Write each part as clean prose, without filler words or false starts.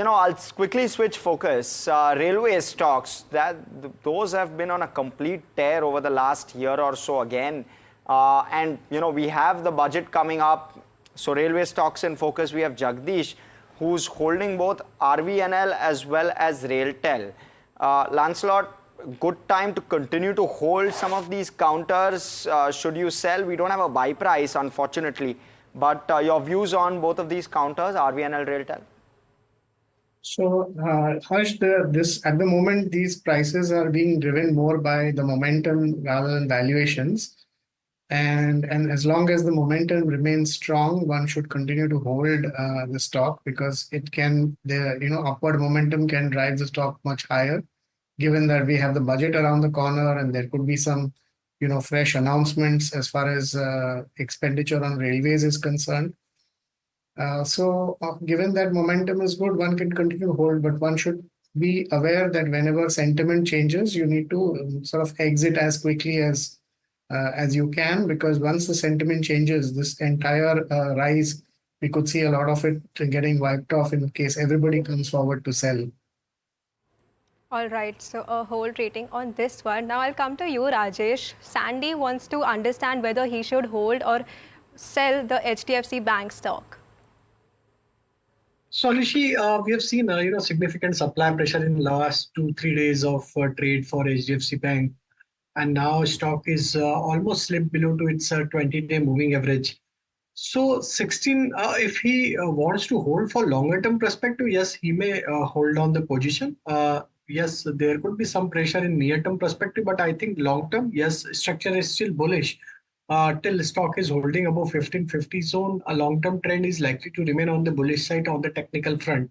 I'll quickly switch focus. Railway stocks, those have been on a complete tear over the last year or so again. And we have the budget coming up. So railway stocks in focus, we have Jagdish, who's holding both RVNL as well as Railtel. Lancelot, good time to continue to hold some of these counters. Should you sell? We don't have a buy price, unfortunately. But your views on both of these counters, RVNL, Railtel? So, Harsh, this at the moment, these prices are being driven more by the momentum rather than valuations. And as long as the momentum remains strong, one should continue to hold the stock because the upward momentum can drive the stock much higher, given that we have the budget around the corner and there could be some fresh announcements as far as expenditure on railways is concerned. So given that momentum is good, one can continue to hold, but one should be aware that whenever sentiment changes, you need to sort of exit as quickly as you can, because once the sentiment changes, this entire rise, we could see a lot of it getting wiped off in case everybody comes forward to sell. All right, so a hold rating on this one. Now I'll come to you, Rajesh. Sandy wants to understand whether he should hold or sell the HDFC Bank stock. So, Rishi, we have seen significant supply pressure in the last 2-3 days of trade for HDFC Bank, and now stock is almost slipped below to its 20-day moving average. So, 16, if he wants to hold for longer term perspective, yes, he may hold on the position. Yes, there could be some pressure in near term perspective, but I think long term, yes, structure is still bullish. Till stock is holding above 1550 zone, a long-term trend is likely to remain on the bullish side on the technical front.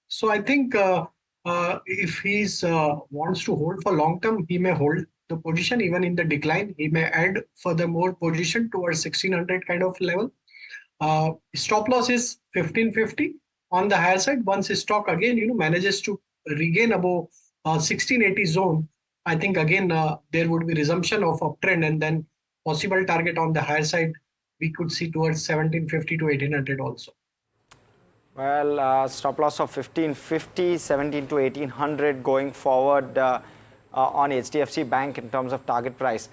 So I think if he wants to hold for long-term, he may hold the position even in the decline. He may add furthermore position towards 1600 kind of level. Stop loss is 1550 on the higher side. Once his stock again manages to regain above 1680 zone, I think again there would be resumption of uptrend, and then possible target on the higher side we could see towards 1750 to 1800 also. Well, stop loss of 1550, 17 to 1800 going forward on HDFC Bank in terms of target price.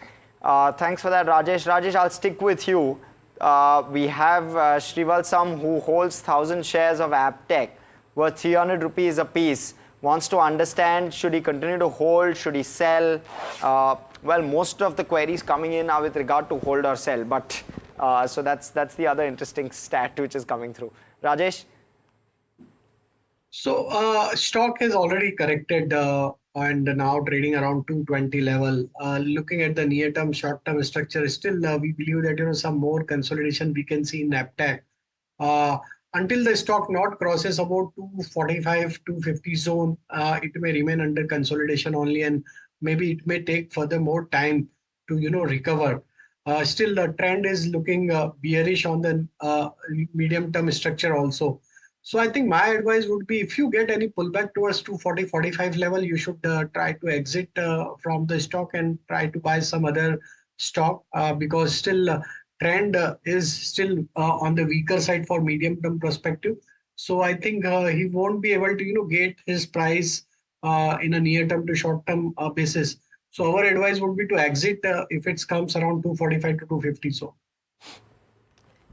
Thanks for that, Rajesh. Rajesh, I'll stick with you. We have Srivalsam, who holds 1,000 shares of Aptech worth 300 rupees a piece. Wants to understand, should he continue to hold, should he sell? Well, most of the queries coming in are with regard to hold or sell, but so that's the other interesting stat which is coming through. Rajesh? So stock has already corrected and now trading around 220 level. Looking at the near term, short term structure, still we believe that some more consolidation we can see in Aptech. Until the stock not crosses about 245, 250 zone, it may remain under consolidation only, and maybe it may take further more time to recover. Still, the trend is looking bearish on the medium term structure also. So I think my advice would be, if you get any pullback towards 240, 45 level, you should try to exit from the stock and try to buy some other stock because still trend is still on the weaker side for medium term perspective. So I think he won't be able to get his price in a near term to short term basis. So our advice would be to exit if it comes around 245 to 250 so.